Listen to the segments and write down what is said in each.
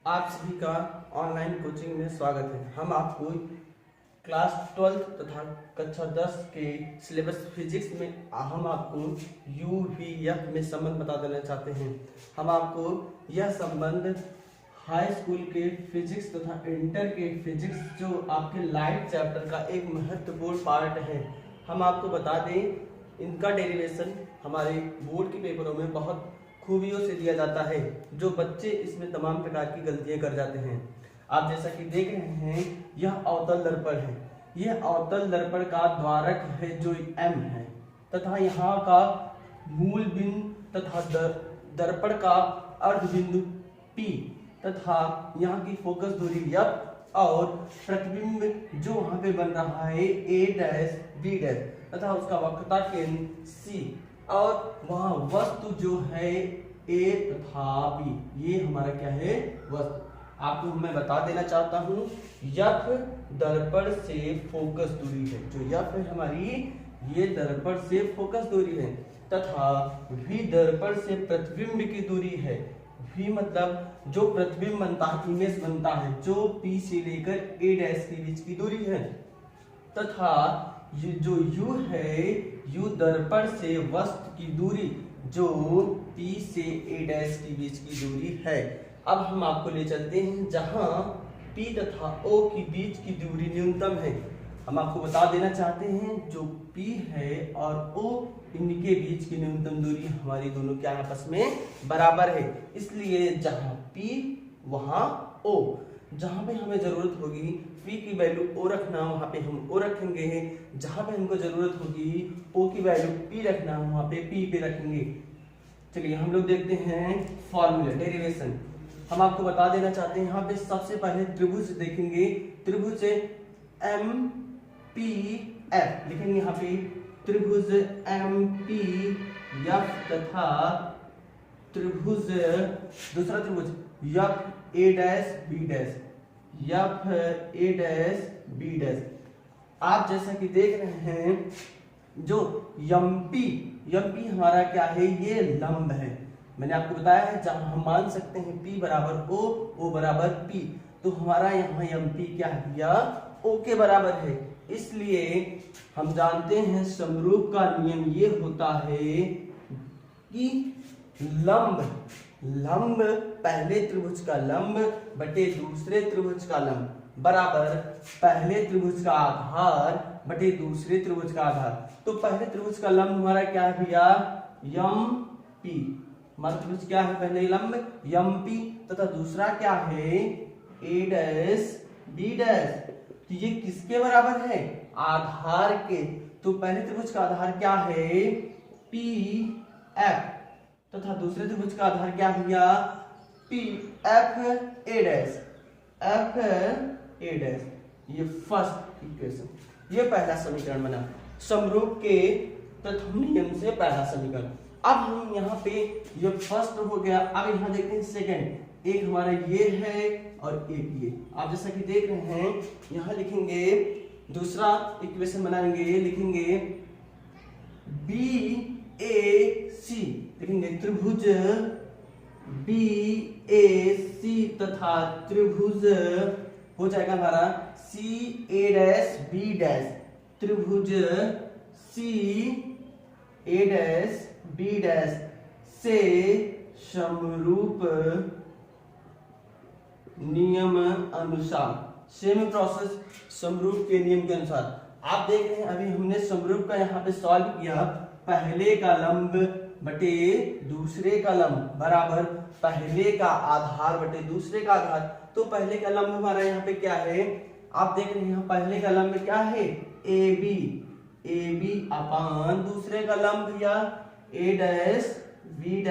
आप सभी का ऑनलाइन कोचिंग में स्वागत है। हम आपको क्लास 12 तथा कक्षा 10 के सिलेबस फिजिक्स में हम आपको UVF में संबंध बता देना चाहते हैं। हम आपको यह संबंध हाई स्कूल के फिजिक्स तथा इंटर के फिजिक्स जो आपके लाइफ चैप्टर का एक महत्वपूर्ण पार्ट है, हम आपको बता दें इनका डेरिवेशन हमारे बोर्ड के पेपरों में बहुत खूबियों से दिया जाता है, जो बच्चे इसमें तमाम प्रकार की गलतियां कर जाते हैं। आप जैसा कि देख रहे हैं, यह अवतल दर्पण है। यह अवतल दर्पण का द्वारक है जो M है, तथा यहाँ का मूल बिंदु तथा दर्पण का अर्ध बिंदु P तथा यहाँ की फोकस दूरी F और प्रतिबिंब जो वहां पे बन रहा है A', B' तथा उसका वक्रता केंद्र C और वहां वस्तु जो है A तथा B, ये हमारा क्या है वस्तु। आपको मैं बता देना चाहता हूँ F दर्पण से फोकस दूरी है, जो F है हमारी, ये दर्पण से फोकस दूरी है, तथा V दर्पण से प्रतिबिंब की दूरी है। V मतलब जो प्रतिबिंब बनता है, इमेज बनता है, जो P से लेकर A' के बीच की दूरी है, तथा ये जो U है, U दर्पण से वस्तु की दूरी जो P से A' के बीच की दूरी है। अब हम आपको ले चलते हैं जहां P तथा O के बीच की दूरी न्यूनतम है। हम आपको बता देना चाहते हैं जो P है और O, इनके बीच की न्यूनतम दूरी हमारी दोनों के आपस में बराबर है। इसलिए जहां P वहां O, जहां पे हमें जरूरत होगी P की वैल्यू O रखना, वहां पे हम O रखेंगे। जहां पे हमको जरूरत होगी O की वैल्यू P रखना, वहां पे P पे रखेंगे। चलिए हम लोग देखते हैं फॉर्मूला डेरिवेशन। हम आपको बता देना चाहते हैं, यहाँ पे सबसे पहले त्रिभुज देखेंगे। त्रिभुज MPF लिखेंगे, यहाँ पे त्रिभुज MPF तथा त्रिभुज दूसरा त्रिभुज FA', आप जैसा कि देख रहे हैं, जो MP हमारा क्या है, ये लंब है। मैंने आपको बताया है जहां हम मान सकते हैं P बराबर O, O बराबर P, तो हमारा यहाँ MP क्या है, या O के बराबर है। इसलिए हम जानते हैं समरूप का नियम ये होता है कि लंब पहले त्रिभुज का लंब बटे दूसरे त्रिभुज का लंब बराबर पहले त्रिभुज का आधार बटे दूसरे त्रिभुज का आधार। तो पहले त्रिभुज का लंब हमारा क्या है भैया, MP। हमारा त्रिभुज क्या है, पहले लंब MP, तथा दूसरा क्या है A', तो ये किसके बराबर है, आधार के। तो पहले त्रिभुज का आधार क्या है, PF, तथा दूसरे त्रिभुज का आधार क्या भैया, FA'। ये फर्स्ट इक्वेशन, ये पहला समीकरण बना समरूप के प्रथम नियम से पहला समीकरण। अब हम यहाँ पे ये फर्स्ट हो गया। अब यहाँ देखते हैं सेकंड, एक हमारा ये है और एक ये। आप जैसा कि देख रहे हैं, यहाँ लिखेंगे दूसरा इक्वेशन बनाएंगे, लिखेंगे BAC, लिखेंगे त्रिभुज BAC तथा त्रिभुज हो जाएगा हमारा CA', त्रिभुज CA', से समरूप नियम अनुसार, सेम प्रोसेस, समरूप के नियम के अनुसार। आप देख रहे हैं अभी हमने समरूप का यहाँ पे सॉल्व किया, पहले का लंब बटे दूसरे का लंब बराबर पहले का आधार बटे दूसरे का आधार। तो पहले का लंब हमारा यहाँ पे क्या है, आप देख रहे हैं, यहाँ पहले का लंब क्या है, AB अपान दूसरे का लंब या A', B'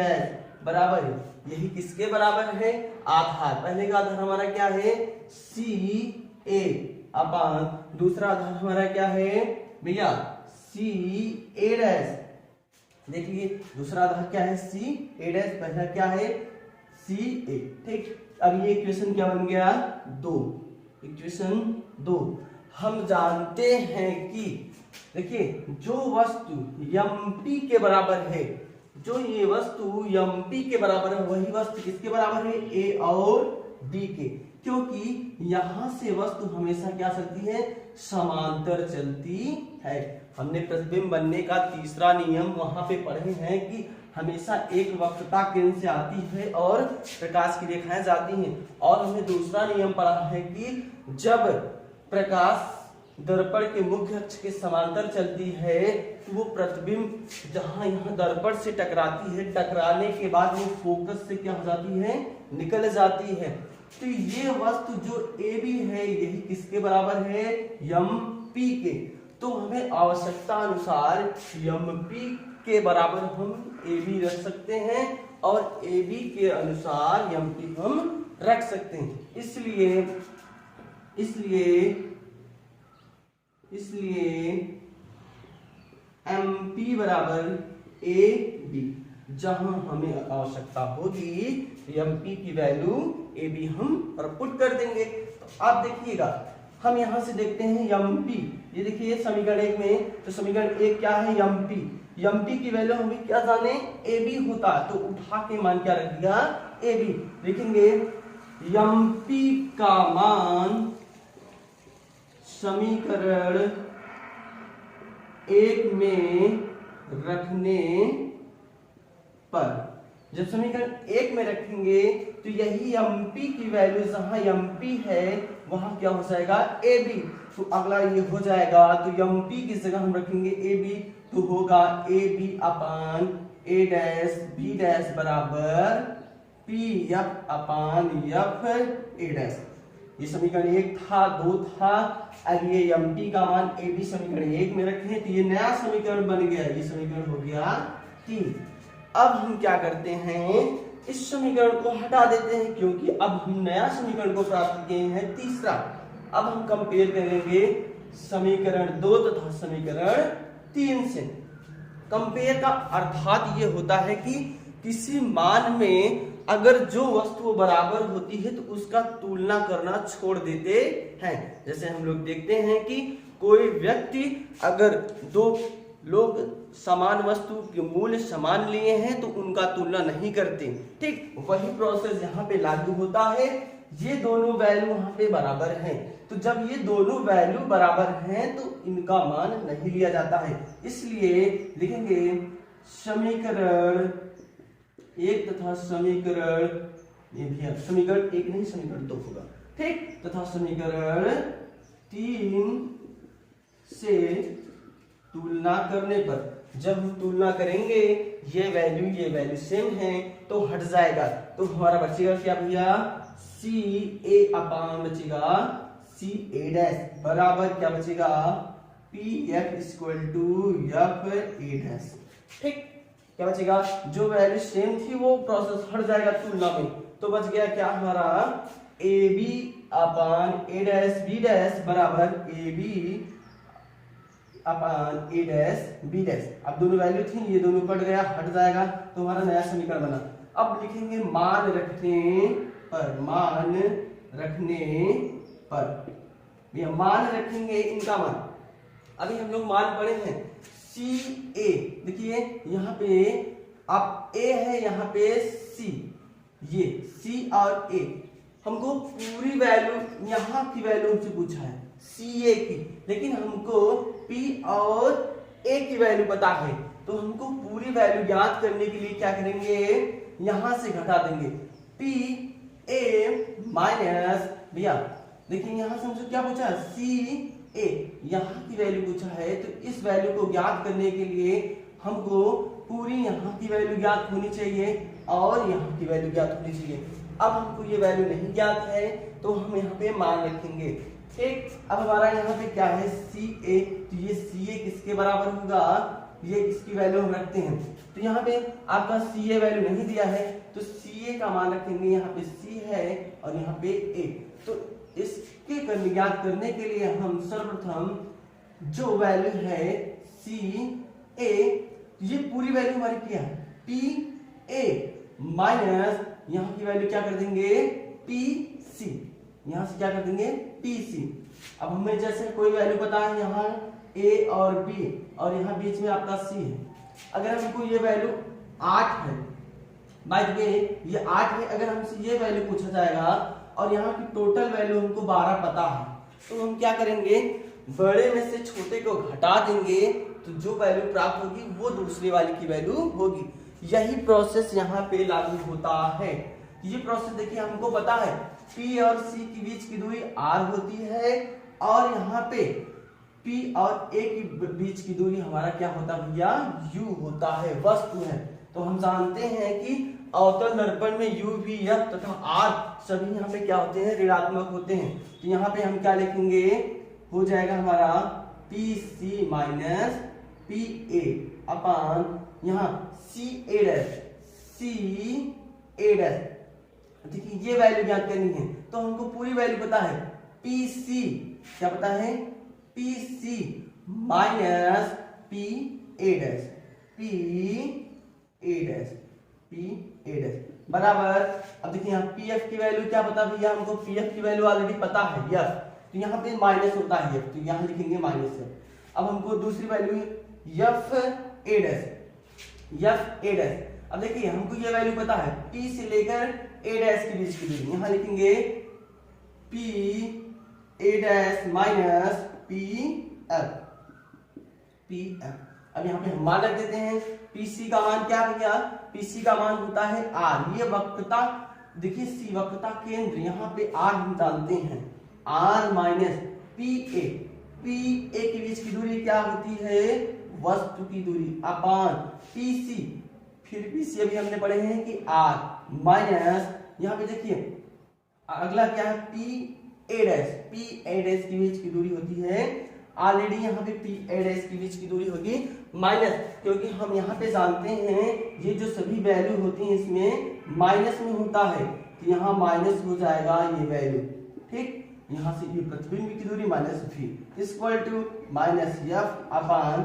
बराबर है, यही किसके बराबर है, आधार। पहले का आधार हमारा क्या है, CA अपान दूसरा आधार हमारा क्या है भैया, CA'। देखिए दूसरा आधार क्या है, CA', पहला क्या है, CA। ठीक, अब ये इक्वेशन क्या बन गया, 2, इक्वेशन 2। हम जानते हैं कि देखिए जो वस्तु MP के बराबर है, जो ये वस्तु MP के बराबर है, वही वस्तु किसके बराबर है, A और डी के, क्योंकि यहां से वस्तु हमेशा क्या चलती है, समांतर चलती है। हमने प्रतिबिंब बनने का तीसरा नियम वहां पे पढ़े हैं कि हमेशा एक वक्रता केंद्र से आती है और प्रकाश की रेखाएं जाती हैं। और हमने दूसरा नियम पढ़ा है कि जब प्रकाश दर्पण के मुख्य अक्ष के समांतर चलती है तो वो प्रतिबिंब जहां यहाँ दर्पण से टकराती है, टकराने के बाद वो फोकस से क्या हो जाती है, निकल जाती है। तो ये वस्तु जो ए बी है यही किसके बराबर है, एम पी के। तो हमें आवश्यकता अनुसार एम पी के बराबर हम ए बी रख सकते हैं और ए बी के अनुसार एम पी हम रख सकते हैं। इसलिए एम पी बराबर ए बी, जहां हमें आवश्यकता होगी एम पी की वैल्यू ए बी हम पुट कर देंगे। तो आप देखिएगा, हम यहां से देखते हैं एम पी, ये देखिए समीकरण 1 में, तो समीकरण 1 क्या है, एम पी की वैल्यू हमें क्या जाने, ए बी होता, तो उठा के मान क्या रख दिया, ए बी। देखेंगे एम पी का मान समीकरण 1 में रखने पर, जब समीकरण 1 में रखेंगे तो यही एम पी की वैल्यू जहां एम पी है वहां क्या हो जाएगा, ए बी। तो अगला ये हो जाएगा, तो एम पी की जगह हम रखेंगे ए बी, तो होगा A B upon A dash B dash बराबर P F upon F A dash. ये समीकरण 1 था, 2 था। अब ये एम पी का मान ए बी समीकरण 1 में रखे तो ये नया समीकरण बन गया, ये समीकरण हो गया 3। अब हम क्या करते हैं, इस समीकरण को हटा देते हैं क्योंकि अब हम नया समीकरण को प्राप्त किए हैं, तीसरा। अब हम कंपेयर करेंगे समीकरण 2 तथा समीकरण 3 से। कंपेयर का अर्थात ये होता है कि किसी मान में अगर जो वस्तु बराबर होती है तो उसका तुलना करना छोड़ देते हैं। जैसे हम लोग देखते हैं कि कोई व्यक्ति, अगर दो लोग समान वस्तु के मूल्य समान लिए हैं तो उनका तुलना नहीं करते, ठीक वही प्रोसेस यहाँ पे लागू होता है। ये दोनों वैल्यू यहाँ पे बराबर हैं, तो जब ये दोनों वैल्यू बराबर हैं तो इनका मान नहीं लिया जाता है। इसलिए लिखेंगे समीकरण 1 तथा समीकरण, ये भी है समीकरण 1 नहीं समीकरण 2 होगा, ठीक, तथा समीकरण 3 से तुलना करने पर, जब हम तुलना करेंगे ये वैल्यू सेम है तो हट जाएगा, तो हमारा बचेगा क्या भैया, सी ए अपान बचेगा सी ए डैश बराबर क्या बचेगा, P F equal to F A dash, ठीक। क्या बचेगा, जो वैल्यू सेम थी वो प्रोसेस हट जाएगा तुलना में, तो बच गया क्या हमारा, A B upon A dash B dash बराबर A B upon A dash B dash. अब दोनों वैल्यू थी, ये दोनों कट गया, हट जाएगा, तो हमारा नया समीकरण बना। अब लिखेंगे मान रखने पर, मान रखेंगे इनका मान। अभी हम लोग मान पढ़े हैं सी ए, देखिए यहाँ पे आप ए है, यहाँ पे सी, ये सी और ए, हमको पूरी वैल्यू यहाँ की वैल्यू हमसे पूछा है सी ए की, लेकिन हमको पी और ए की वैल्यू पता है, तो हमको पूरी वैल्यू ज्ञात करने के लिए क्या करेंगे, यहां से घटा देंगे पी ए माइनस, भैया देखिए यहां से हमसे क्या पूछा, सी ए, यहाँ की वैल्यू पूछा है, तो इस वैल्यू को ज्ञात करने के लिए हमको पूरी यहाँ की वैल्यू ज्ञात होनी चाहिए और यहाँ की वैल्यू ज्ञात होनी चाहिए। अब हमको ये वैल्यू नहीं ज्ञात है तो हम यहाँ पे मान रखेंगे, ठीक। अब हमारा यहाँ पे क्या है सी ए, तो ये सी ए किसके बराबर होगा, ये इसकी वैल्यू हम रखते हैं, तो यहाँ पे आपका सी ए वैल्यू नहीं दिया है तो सी ए का मान रखेंगे, यहाँ पे सी है और यहाँ पे ए, तो इसके ज्ञात करने के लिए हम सर्वप्रथम जो वैल्यू है सी ए, ये पूरी वैल्यू हमारी क्या है, पी ए माइनस यहाँ की वैल्यू क्या कर देंगे, पी सी, यहाँ से क्या कर देंगे, पी सी। अब हमें जैसे कोई वैल्यू पता है, यहाँ ए और बी और यहाँ बीच में आपका सी है, अगर हमको ये वैल्यू 8 है, बाय द वे ये 8 है, अगर हमसे ये वैल्यू पूछा जाएगा और यहाँ की टोटल वैल्यू हमको 12 पता है, तो हम क्या करेंगे, बड़े में से छोटे को घटा देंगे तो जो वैल्यू प्राप्त होगी वो दूसरे वाले की वैल्यू होगी। यही प्रोसेस यहाँ पे लागू होता है। ये प्रोसेस देखिए हमको पता है P और C के बीच की दूरी R होती है और यहाँ पे P और A के बीच की दूरी हमारा क्या होता है भैया, U होता है, वस्तु है। तो हम जानते हैं कि अवतल दर्पण में U, V, F तथा R सभी यहाँ पे क्या होते हैं, ऋणात्मक होते हैं। तो यहाँ पे हम क्या लिखेंगे, हो जाएगा हमारा PC माइनस PA अपान यहाँ CA डैश, देखिए ये वैल्यू ज्ञात करनी है, तो हमको पूरी वैल्यू पता है। PC क्या पता है, PC minus PA dash, PA dash बराबर। अब देखिए यहाँ PF की वैल्यू क्या पता भैया, हमको PF की वैल्यू ऑलरेडी पता है यस, तो यहाँ पे माइनस होता है तो यहाँ लिखेंगे माइनस है। अब हमको दूसरी वैल्यू FA डैश, अब देखिए हमको ये वैल्यू पता है P से लेकर A डैश के बीच की दूरी, यहाँ लिखेंगे PA डैश माइनस PF। अब यहाँ पे हम मान रख देते हैं, PC का मान क्या भैया, PC का मान होता है R। ये वक्रता देखिए C वक्रता केंद्र, यहाँ पे R हम डालते हैं, R माइनस PA के बीच की दूरी क्या होती है, वस्तु की दूरी अपान PC, फिर PC अभी हमने पढ़े हैं कि R माइनस यहाँ पे देखिए अगला क्या है PA डैश के बीच की दूरी होती है, ऑलरेडी यहाँ पे PA डैश के बीच की दूरी होगी माइनस, क्योंकि हम यहाँ पे जानते हैं ये जो सभी वैल्यू होती हैं इसमें माइनस में होता है, तो यहाँ माइनस हो जाएगा ये वैल्यू, ठीक। यहाँ से ये प्रतिबिंब की दूरी minus V equal to minus F upon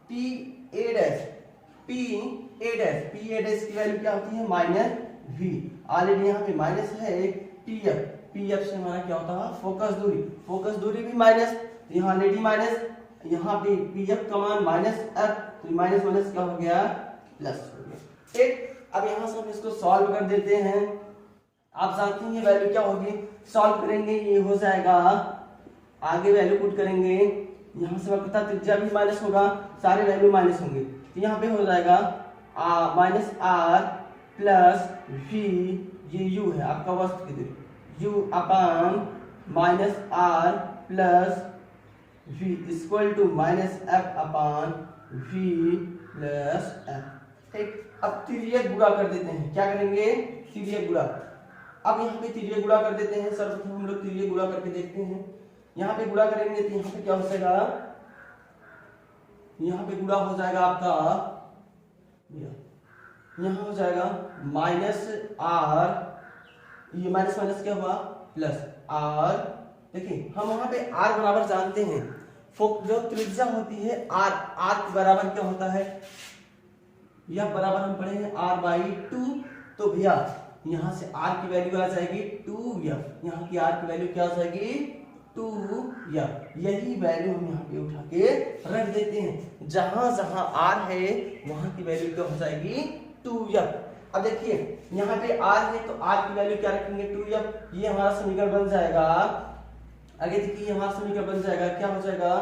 PA dash की वैल्यू क्या होती है, माइनस V। ऑलरेडी यहाँ पे माइनस है PF से हमारा क्या होता है, फोकस दूरी भी माइनस, यहाँ ऑलरेडी माइनस, यहाँ पे PF का मान माइनस F, तो माइनस माइनस क्या हो गया, प्लस हो गया, ठीक। अब यहाँ से हम इसको सॉल्व कर देते हैं। आप जानते हैं ये वैल्यू क्या होगी, सॉल्व करेंगे ये हो जाएगा, आगे वैल्यू पुट करेंगे, यहाँ से वक्रता त्रिज्या भी माइनस होगा, सारे वैल्यू माइनस होंगे, तो यहाँ पे हो जाएगा माइनस R प्लस V, ये U है आपका वस्तु की दूरी, U अपान minus R plus V equal to minus F upon V plus F, ठीक। अब तिर्यक गुणा कर देते हैं, क्या करेंगे, तिर्यक गुणा। अब यहाँ पे तिर्यक गुणा कर देते हैं, सर्वप्रथम हम लोग तिर्यक गुणा करके देखते हैं। यहाँ पे गुणा करेंगे तो यहाँ पे क्या हो जाएगा, यहाँ पे गुणा हो जाएगा आपका, यहाँ हो जाएगा माइनस R, ये माइनस माइनस क्या हुआ, प्लस R। देखिए हम वहां पे R बराबर जानते हैं, जो त्रिज्या होती है R के बराबर क्या होता है, यह बराबर हम पढ़े हैं R/2, तो भैया यहाँ से R की वैल्यू आ जाएगी 2F, यहाँ की R की वैल्यू क्या आ जाएगी 2F। यही वैल्यू हम यहाँ पे उठा के रख देते हैं, जहां जहां R है वहां की वैल्यू क्या हो जाएगी 2F। अब देखिए यहाँ पे R है तो R की वैल्यू क्या रखेंगे 2F, ये हमारा समीकरण बन जाएगा। आगे देखिए हमारा समीकरण बन जाएगा, क्या हो जाएगा,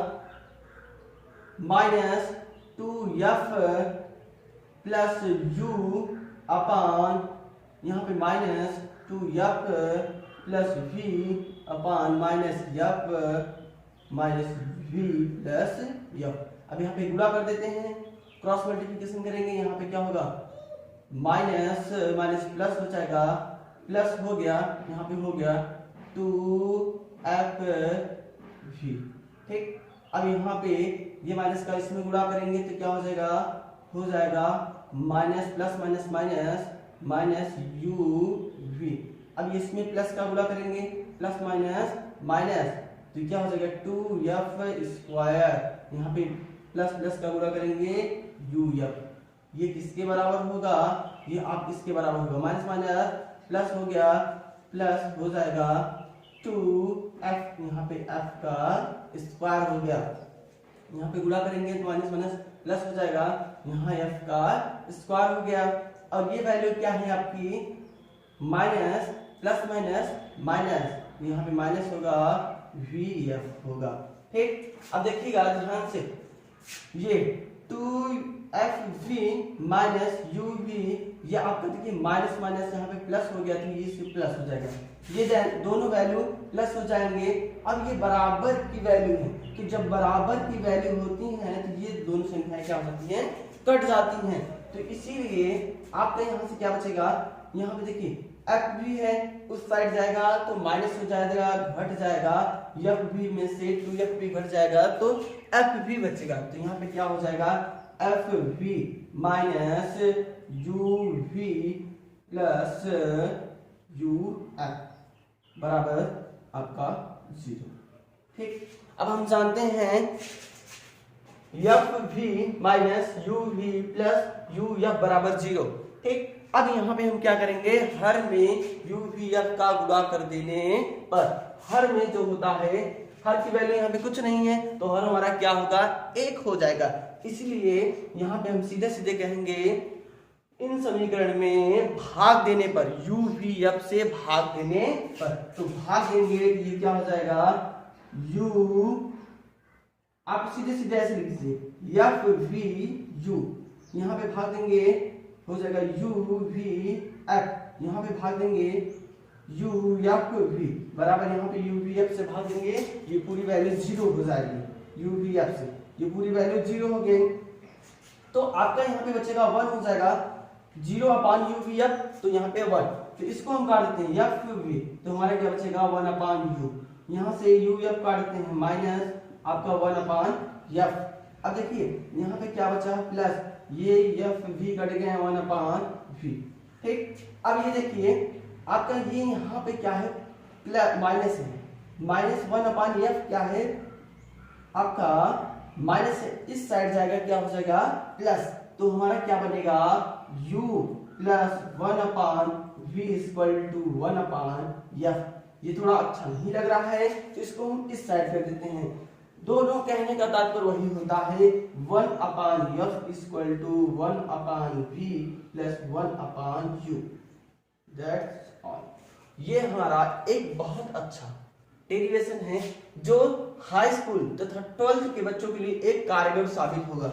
माइनस 2F प्लस U अपान यहाँ पे minus 2F plus V upon minus F minus V plus F। अब यहाँ पे गुणा कर देते हैं, क्रॉस मल्टीप्लिकेशन करेंगे, यहाँ पे क्या होगा, माइनस माइनस प्लस हो जाएगा, प्लस हो गया, यहाँ पे हो गया 2FV, ठीक। अब यहाँ पे ये माइनस का इसमें गुणा करेंगे तो क्या हो जाएगा minus plus minus minus minus UV। अब इसमें प्लस का गुणा करेंगे, प्लस माइनस माइनस, तो क्या हो जाएगा 2F², यहाँ पे प्लस प्लस का गुणा करेंगे UF। ये किसके बराबर होगा, ये आप इसके बराबर होगा, माइनस माइनस प्लस हो गया, प्लस हो जाएगा 2F, यहाँ पे F का स्क्वायर हो गया, यहाँ पे गुणा करेंगे तो माइनस माइनस प्लस हो जाएगा, यहाँ F का स्क्वायर हो गया। और ये वैल्यू क्या है आपकी, माइनस प्लस माइनस माइनस, यहाँ पे माइनस होगा वी एफ होगा। ठीक, अब देखिएगा ध्यान से, ये 2FV माइनस UV, ये आपका देखिए माइनस माइनस यहाँ पे प्लस हो गया, तो ये इससे प्लस हो जाएगा, ये दोनों वैल्यू प्लस हो जाएंगे। अब ये बराबर की वैल्यू है कि जब बराबर की वैल्यू होती हैं तो ये दोनों संख्याएं क्या हो जाती हैं, कट जाती हैं। तो इसीलिए आपका यहाँ से क्या बचेगा, यहाँ पे देखिए FV है, उस साइड जाएगा तो माइनस हो जाएगा, घट जाएगा, FV में से 2FV घट जाएगा तो FV बचेगा। तो यहाँ पे क्या हो जाएगा, FV minus UV plus UF बराबर आपका 0। ठीक, अब हम जानते हैं FV minus UV plus UF बराबर 0। ठीक, अब यहाँ पे हम क्या करेंगे, हर में UVF का गुणा कर देने पर, हर में जो होता है, हर की वैल्यू यहाँ पे कुछ नहीं है तो हर हमारा क्या होगा, 1 हो जाएगा। इसलिए यहाँ पे हम सीधे सीधे कहेंगे इन समीकरण में भाग देने पर, UVF से भाग देने पर, तो भाग देंगे तो ये क्या हो जाएगा, आप सीधे सीधे ऐसे लिख दीजिए FVU, यहाँ पे भाग देंगे हो जाएगा UVF, यहाँ पे भाग देंगे UFV बराबर, यहाँ पे UVF से भाग देंगे, ये पूरी वैल्यू 0 हो जाएगी, UVF से ये पूरी वैल्यू 0 हो गई। तो आपका यहाँ पे बचेगा 1 हो जाएगा, 0 अपान UVF, तो यहाँ पे 1, तो इसको हम काट देते हैं FV, तो हमारा क्या बचेगा 1 अपान U, यहाँ से UF काट देते हैं माइनस आपका 1 अपान F। अब देखिए यहाँ पे क्या बचा, प्लस, ये FV कट गए 1 अपान V। ठीक, अब ये देखिए आपका ये यहाँ पे क्या है, प्लस माइनस है, माइनस 1 अपान F क्या है आपका माइनस है, इस साइड जाएगा क्या हो जाएगा प्लस, तो हमारा क्या बनेगा U plus 1 upon V equal to 1 upon F। ये थोड़ा अच्छा नहीं लग रहा है तो इसको हम इस साइड कर देते हैं। दोनों कहने का तात्पर्य वही होता है, 1 upon F equal to 1 upon V plus 1 upon U। That's all. ये हमारा एक बहुत अच्छा डेरिवेशन है जो हाई स्कूल तथा 12th के बच्चों के लिए एक कारगर साबित होगा।